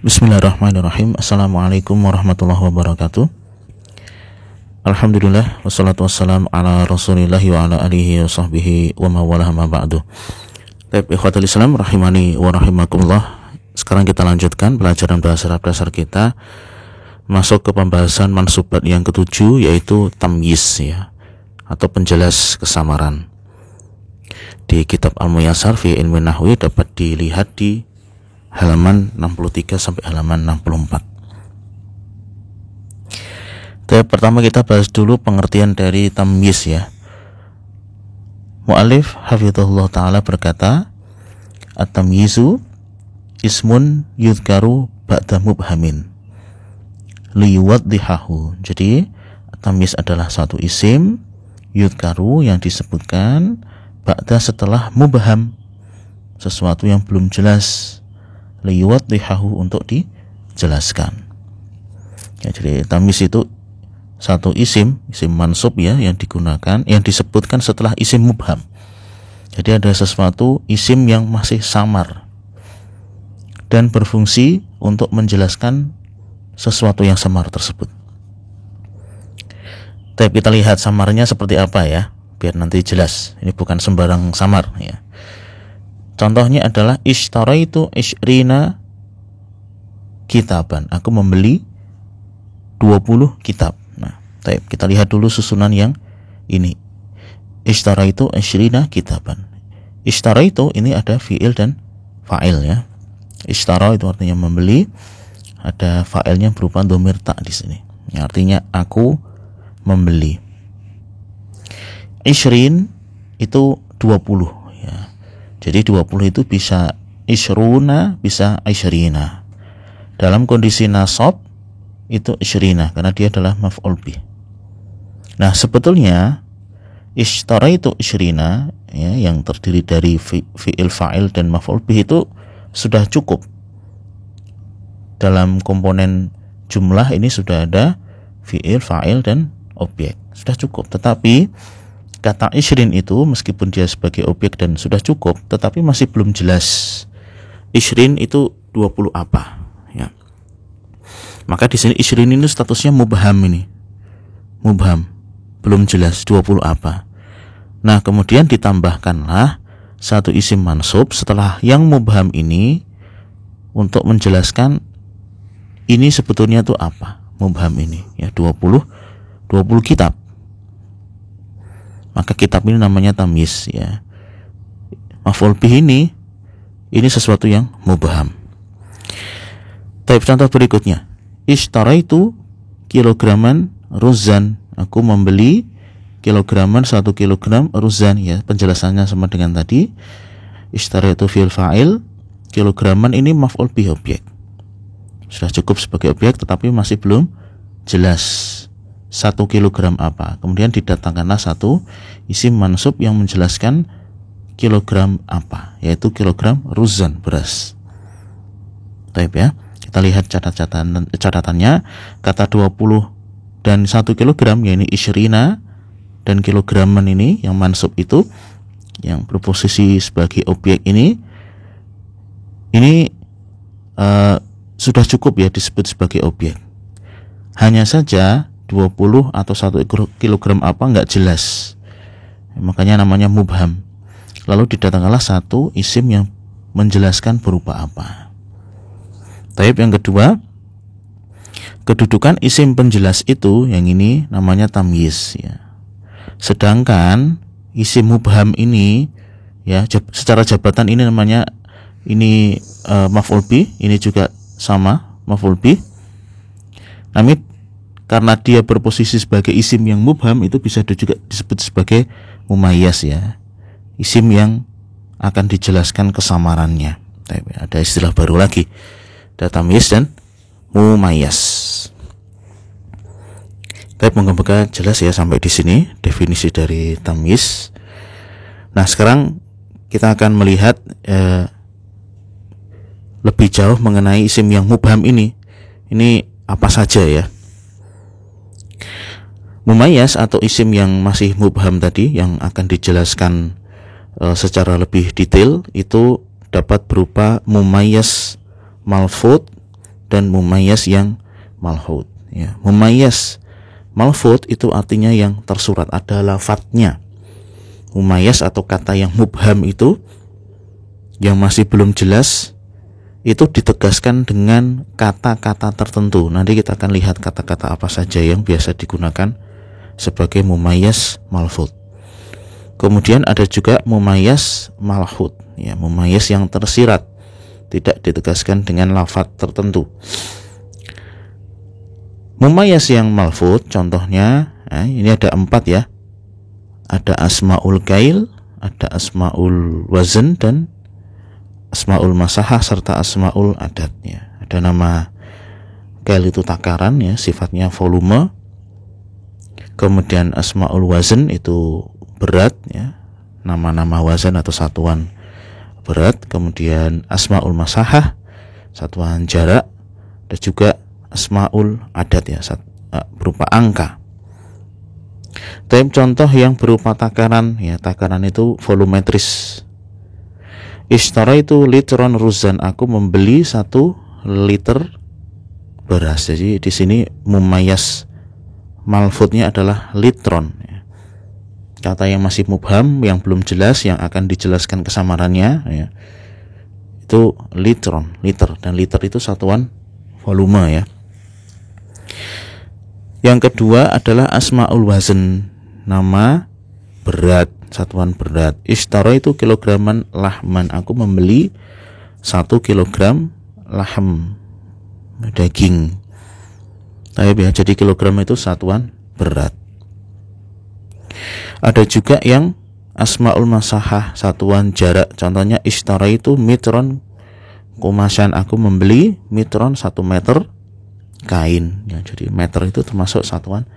Bismillahirrahmanirrahim. Assalamualaikum warahmatullahi wabarakatuh. Alhamdulillah wassalatu wassalamu ala rasulillahi wa ala alihi wa sahbihi wa mawalah ma ba'du. Baik, ikhwatul Islam rahimani wa rahimakumullah. Sekarang kita lanjutkan pelajaran bahasa Arab dasar kita, masuk ke pembahasan mansubat yang ketujuh, yaitu tamyiz ya, atau penjelas kesamaran. Di kitab Al-Muyassar fi Ilmi Nahwi dapat dilihat di halaman 63 sampai halaman 64. Pertama kita bahas dulu pengertian dari tamyiz ya. Mu'allif hafizahullah ta'ala berkata, at-tamyizu ismun yudhkaru ba'da mubhamin liyuwaddihahu. Jadi tamyiz adalah satu isim yudhkaru yang disebutkan ba'da setelah mubham, sesuatu yang belum jelas, liyuwaddihahu untuk dijelaskan ya. Jadi tamyiz itu satu isim mansub ya, yang digunakan, yang disebutkan setelah isim mubham. Jadi ada sesuatu isim yang masih samar dan berfungsi untuk menjelaskan sesuatu yang samar tersebut. Tapi kita lihat samarnya seperti apa ya, biar nanti jelas. Ini bukan sembarang samar ya. Contohnya adalah ishtaraitu ishrina kitaban. Aku membeli 20 kitab. Nah, kita lihat dulu susunan yang ini. Ishtaraitu ishrina kitaban. Ishtaraitu ini ada fi'il dan fa'il ya. Ishtara itu artinya membeli, ada fa'ilnya berupa dhamir ta di sini. Yang artinya aku membeli. Ishrin itu 20. Jadi 20 itu bisa ishruna, bisa ishrina. Dalam kondisi nasab itu ishrina karena dia adalah maf'ul bih. Nah, sebetulnya ishtara itu ishrina ya, yang terdiri dari fi'il fa'il dan maf'ul bih itu sudah cukup. Dalam komponen jumlah ini sudah ada fi'il, fa'il dan objek. Sudah cukup. Tetapi kata ishrin itu meskipun dia sebagai objek dan sudah cukup, tetapi masih belum jelas ishrin itu 20 apa ya. Maka di sini ishrin ini statusnya mubham, ini mubham, belum jelas 20 apa. Nah, kemudian ditambahkanlah satu isim mansub setelah yang mubham ini untuk menjelaskan ini sebetulnya itu apa mubham ini ya, 20 kitab. Maka kitab ini namanya tamyiz ya. Maf'ul bih ini sesuatu yang mubham. Tapi contoh berikutnya, ishtaraitu kilograman ruzan. Aku membeli kilograman 1 kilogram ruzan ya. Penjelasannya sama dengan tadi. Ishtaraitu fi'il fa'il, kilograman ini maf'ul bih objek. Sudah cukup sebagai objek tetapi masih belum jelas 1 kilogram apa. Kemudian didatangkanlah satu isim mansub yang menjelaskan kilogram apa, yaitu kilogram ruzan, beras. Baik ya. Kita lihat catatannya. Kata 20 dan 1 kilogram, yaitu ishrina, dan kilograman ini yang mansub itu yang berposisi sebagai objek ini sudah cukup ya disebut sebagai objek. Hanya saja 20 atau 1 kilogram apa nggak jelas, makanya namanya mubham. Lalu didatangkanlah satu isim yang menjelaskan berupa apa. Taib yang kedua, kedudukan isim penjelas itu yang ini namanya tamyiz ya. Sedangkan isim mubham ini ya, secara jabatan ini namanya ini maf'ul bih, ini juga sama maf'ul bih. Namun karena dia berposisi sebagai isim yang mubham, itu bisa juga disebut sebagai mumayyaz ya, isim yang akan dijelaskan kesamarannya. Ada istilah baru lagi, ada tamyiz dan mumayyaz. Tapi moga-moga jelas ya sampai di sini definisi dari tamyiz. Nah, sekarang kita akan melihat lebih jauh mengenai isim yang mubham ini. Ini apa saja ya? Mumayyaz atau isim yang masih mubham tadi, yang akan dijelaskan secara lebih detail, itu dapat berupa mumayyaz malfud dan mumayyiz yang malfud ya. Mumayyiz malfud itu artinya yang tersurat, ada lafadznya. Mumayyiz atau kata yang mubham itu yang masih belum jelas itu ditegaskan dengan kata-kata tertentu. Nanti kita akan lihat kata-kata apa saja yang biasa digunakan sebagai mumayyiz malfud. Kemudian ada juga mumayyiz malhud ya, mumayyiz yang tersirat, tidak ditegaskan dengan lafadz tertentu. Mumayyiz yang malfud contohnya ini ada 4 ya. Ada asmaul gail, ada asmaul wazn, dan asmaul masahah serta asmaul adat ya. Ada nama gail itu takaran ya, sifatnya volume. Kemudian asmaul wazn itu berat ya, nama-nama wazan atau satuan berat. Kemudian asmaul masahah, satuan jarak, dan juga asmaul adat ya, berupa angka. Tapi contoh yang berupa takaran ya, takaran itu volumetris. Ishtaraitu litron ruzan, aku membeli 1 liter beras. Jadi di sini mumayyiz malfudnya adalah litron ya. Kata yang masih mubham, yang belum jelas, yang akan dijelaskan kesamarannya ya, itu litron, liter, dan liter itu satuan volume ya. Yang kedua adalah asmaul wazn, nama berat, satuan berat. Ishtara itu kilograman lahman, aku membeli 1 kilogram lahm, daging. Tapi ya, jadi kilogram itu satuan berat. Ada juga yang asmaul masahah, satuan jarak. Contohnya ishtara itu mitron kumasan, aku membeli mitron 1 meter kain ya. Jadi meter itu termasuk satuan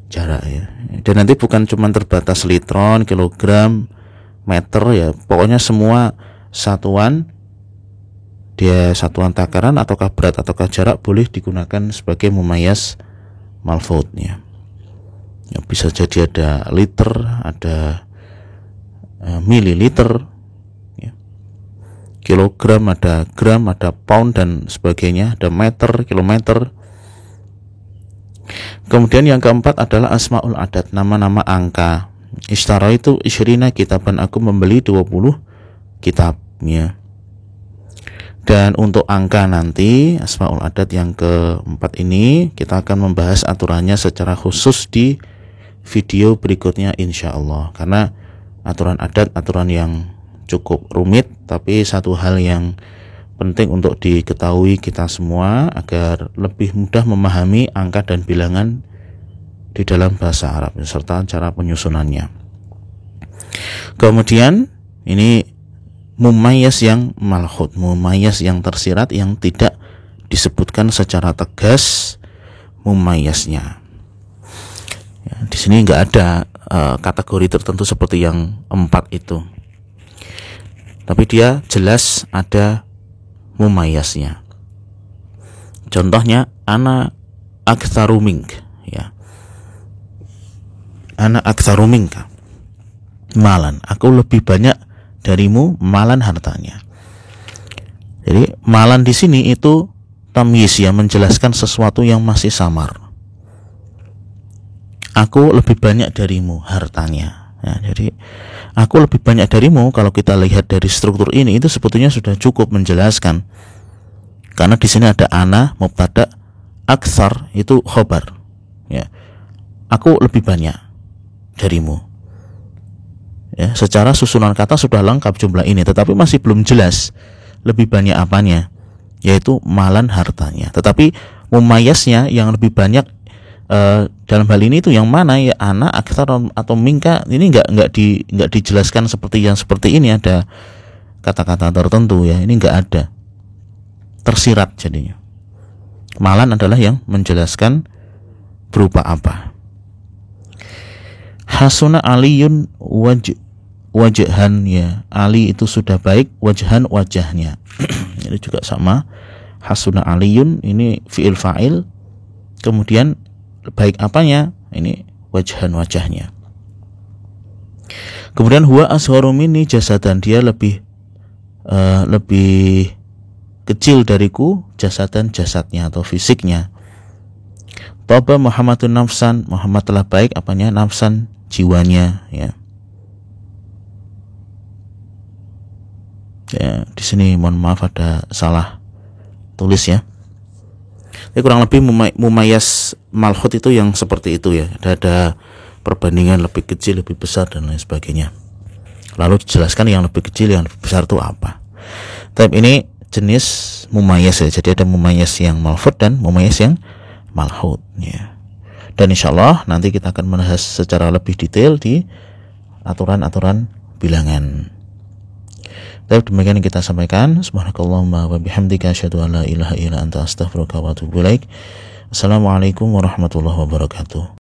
jarak ya. Dan nanti bukan cuma terbatas litron, kilogram, meter ya, pokoknya semua satuan, dia satuan takaran ataukah berat ataukah jarak, boleh digunakan sebagai mumayyiz malfud ya. Ya, bisa jadi ada liter, ada mililiter ya, kilogram, ada gram, ada pound dan sebagainya, ada meter, kilometer. Kemudian yang keempat adalah asmaul adat, nama-nama angka. Ishtara itu isyrina kitaban, aku membeli 20 kitab ya. Dan untuk angka nanti asmaul adat yang keempat ini kita akan membahas aturannya secara khusus di video berikutnya insya Allah. Karena aturan adat aturan yang cukup rumit, tapi satu hal yang penting untuk diketahui kita semua agar lebih mudah memahami angka dan bilangan di dalam bahasa Arab serta cara penyusunannya. Kemudian ini mumayyiz yang malhud, mumayyiz yang tersirat, yang tidak disebutkan secara tegas mumayyiznya. Ya, di sini nggak ada kategori tertentu seperti yang 4 itu, tapi dia jelas ada mumayyiznya. Contohnya ana aktsaru mink ya. Ana aktsaru minka malan, aku lebih banyak darimu malan hartanya. Jadi malan di sini itu tamyiz ya, menjelaskan sesuatu yang masih samar. Aku lebih banyak darimu hartanya. Ya, jadi aku lebih banyak darimu, kalau kita lihat dari struktur ini itu sebetulnya sudah cukup menjelaskan. Karena di sini ada ana mubtada, aktsar itu khobar. Ya. Aku lebih banyak darimu. Ya, secara susunan kata sudah lengkap jumlah ini, tetapi masih belum jelas lebih banyak apanya, yaitu malan hartanya. Tetapi mumayyiznya yang lebih banyak dalam hal ini itu yang mana ya, anak, aktsar atau minka, ini enggak dijelaskan seperti yang seperti ini, ada kata-kata tertentu ya, ini enggak ada, tersirat jadinya. Malan adalah yang menjelaskan berupa apa. Hasuna aliyun wajhan ya, Ali itu sudah baik, wajhan wajahnya. Ini juga sama, hasuna aliyun ini fi'il fa'il, kemudian baik apanya, ini wajhan wajahnya. Kemudian huwa asgharu minni jasadan, dia lebih kecil dariku jasadan, jasadnya atau fisiknya. Taba Muhammadun nafsan, Muhammad telah baik apanya? Nafsan, jiwanya, ya. Ya, di sini mohon maaf ada salah tulis ya. Ini kurang lebih mumayas malhut itu yang seperti itu ya. Ada perbandingan lebih kecil, lebih besar dan lain sebagainya. Lalu dijelaskan yang lebih kecil, yang lebih besar itu apa. Tapi ini jenis mumayas ya. Jadi ada mumayas yang malhut dan mumayas yang malhut ya. Dan insyaallah nanti kita akan membahas secara lebih detail di aturan-aturan bilangan. Tapi demikian yang kita sampaikan. Subhanakallahumma wa bihamdika asyhadu an la ilaha illa anta astaghfiruka wa atubu ilaik. Assalamualaikum warahmatullahi wabarakatuh.